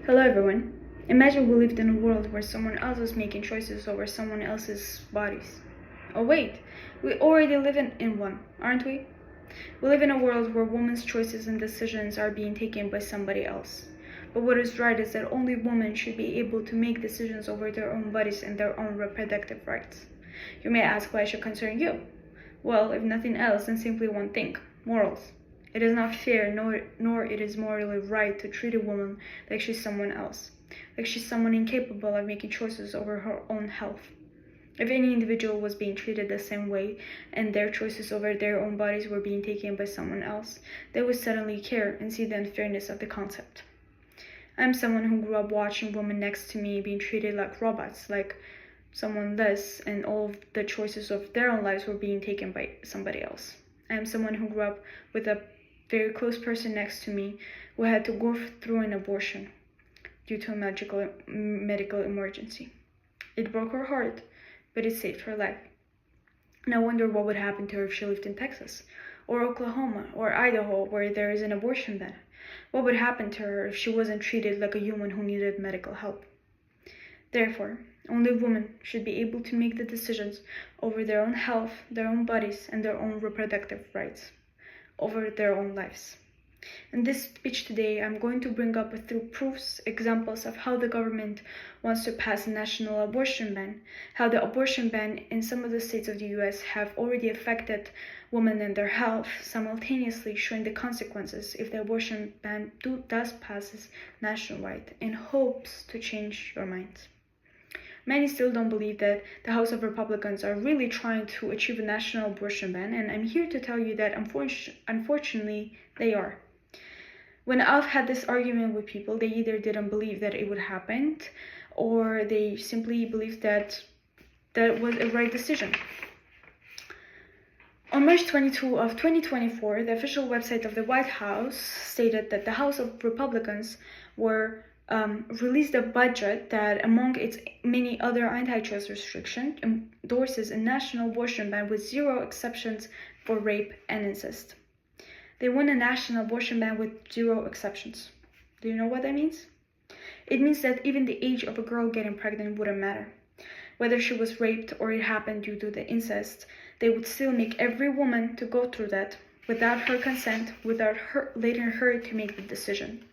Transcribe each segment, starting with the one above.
Hello everyone. Imagine we lived in a world where someone else was making choices over someone else's bodies. Oh wait, we already live in one, aren't we? We live in a world where women's choices and decisions are being taken by somebody else. But what is right is that only women should be able to make decisions over their own bodies and their own reproductive rights. You may ask why it should concern you. Well, if nothing else, then simply one thing: morals. It is not fair, nor it is morally right to treat a woman like she's someone else, like she's someone incapable of making choices over her own health. If any individual was being treated the same way and their choices over their own bodies were being taken by someone else, they would suddenly care and see the unfairness of the concept. I'm someone who grew up watching women next to me being treated like robots, like someone less, and all of the choices of their own lives were being taken by somebody else. I am someone who grew up with a very close person next to me who had to go through an abortion due to a medical emergency. It broke her heart, but it saved her life. And I wonder what would happen to her if she lived in Texas, or Oklahoma, or Idaho, where there is an abortion ban. What would happen to her if she wasn't treated like a human who needed medical help? Therefore, only women should be able to make the decisions over their own health, their own bodies, and their own reproductive rights, over their own lives. In this speech today, I'm going to bring up through proofs, examples of how the government wants to pass a national abortion ban, how the abortion ban in some of the states of the US have already affected women and their health, simultaneously showing the consequences if the abortion ban does pass nationwide, in hopes to change your minds. Many still don't believe that the House of Republicans are really trying to achieve a national abortion ban, and I'm here to tell you that unfortunately they are. When I've had this argument with people, they either didn't believe that it would happen, or they simply believed that that was a right decision. On March 22 of 2024, the official website of the White House stated that the House of Republicans were released a budget that, among its many other anti-choice restrictions, endorses a national abortion ban with zero exceptions for rape and incest. They want a national abortion ban with zero exceptions. Do you know what that means? It means that even the age of a girl getting pregnant wouldn't matter. Whether she was raped or it happened due to the incest, they would still make every woman to go through that without her consent, without her letting her to make the decision.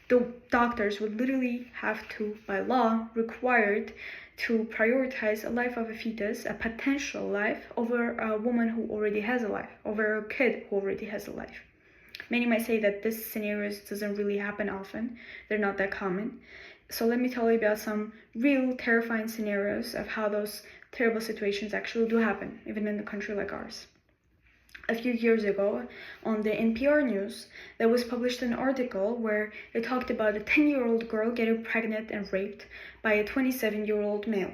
The doctors would literally have to, by law, required to prioritize a life of a fetus, a potential life, over a woman who already has a life, over a kid who already has a life. Many might say that this scenario doesn't really happen often. They're not that common. So let me tell you about some real terrifying scenarios of how those terrible situations actually do happen, even in a country like ours. A few years ago, on the NPR news, there was published an article where it talked about a 10-year-old girl getting pregnant and raped by a 27-year-old male.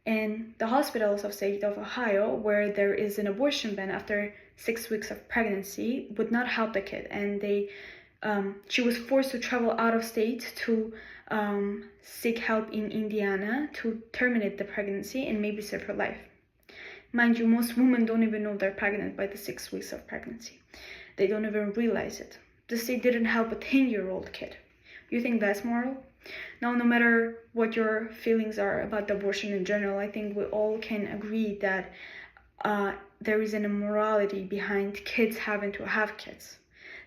And the hospitals of state of Ohio, where there is an abortion ban after 6 weeks of pregnancy, would not help the kid, and she was forced to travel out of state to seek help in Indiana to terminate the pregnancy and maybe save her life. Mind you, most women don't even know they're pregnant by the 6 weeks of pregnancy. They don't even realize it. The state didn't help a 10-year-old kid. You think that's moral? Now, no matter what your feelings are about the abortion in general, I think we all can agree that there is an immorality behind kids having to have kids.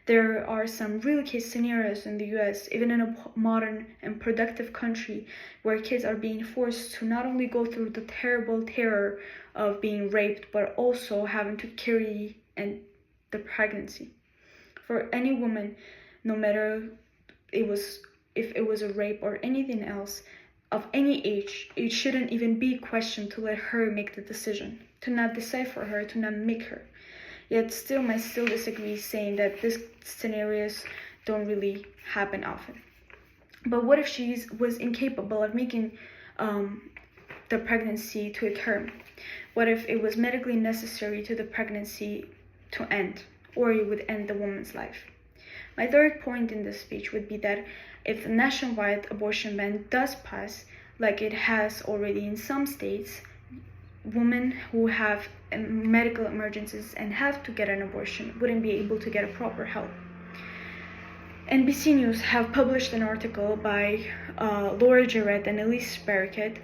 There are some real case scenarios in the US, even in a modern and productive country, where kids are being forced to not only go through the terrible terror of being raped, but also having to carry the pregnancy. For any woman, no matter if it was a rape or anything else, of any age, it shouldn't even be questioned to let her make the decision, to not decide for her, to not make her. Yet still might disagree, saying that these scenarios don't really happen often. But what if she was incapable of making the pregnancy to a term? What if it was medically necessary to the pregnancy to end, or it would end the woman's life? My third point in this speech would be that if the nationwide abortion ban does pass, like it has already in some states, women who have medical emergencies and have to get an abortion wouldn't be able to get a proper help. NBC News have published an article by Laura Jarrett and Elise Barricade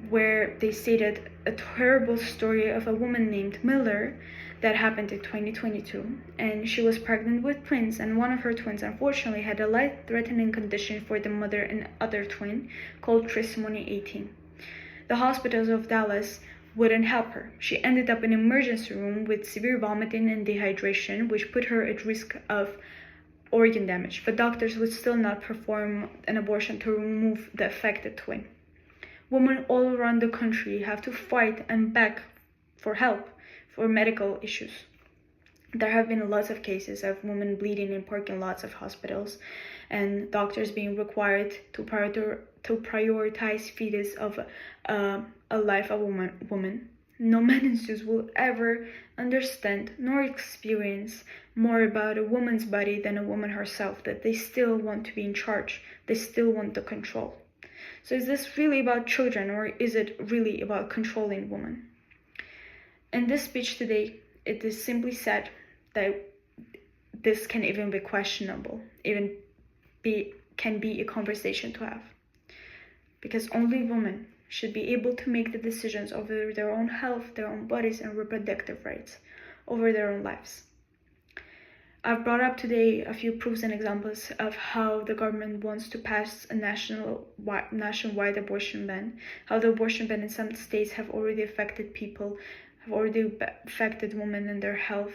where they stated a terrible story of a woman named Miller that happened in 2022, and she was pregnant with twins, and one of her twins unfortunately had a life-threatening condition for the mother and other twin called Trisomony 18. The hospitals of Dallas wouldn't help her. She ended up in an emergency room with severe vomiting and dehydration, which put her at risk of organ damage, but doctors would still not perform an abortion to remove the affected twin. Women all around the country have to fight and beg for help for medical issues. There have been lots of cases of women bleeding in parking lots of hospitals and doctors being required to prioritize fetus of a life of a woman. No medicines will ever understand nor experience more about a woman's body than a woman herself, that they still want to be in charge, they still want the control. So is this really about children, or is it really about controlling women? In this speech today, it is simply said that this can even be questionable, can be a conversation to have. Because only women should be able to make the decisions over their own health, their own bodies, and reproductive rights over their own lives. I've brought up today a few proofs and examples of how the government wants to pass a nationwide abortion ban, how the abortion ban in some states have already affected people, have already affected women and their health,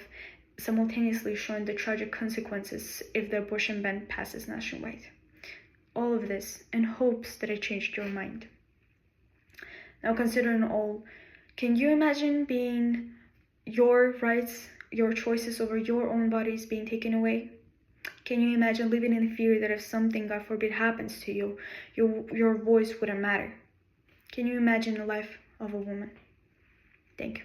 simultaneously showing the tragic consequences if the abortion ban passes nationwide. All of this in hopes that it changed your mind. Now, considering all, can you imagine being your rights, your choices over your own bodies being taken away? Can you imagine living in fear that if something, God forbid, happens to you, your voice wouldn't matter? Can you imagine the life of a woman? Thank you.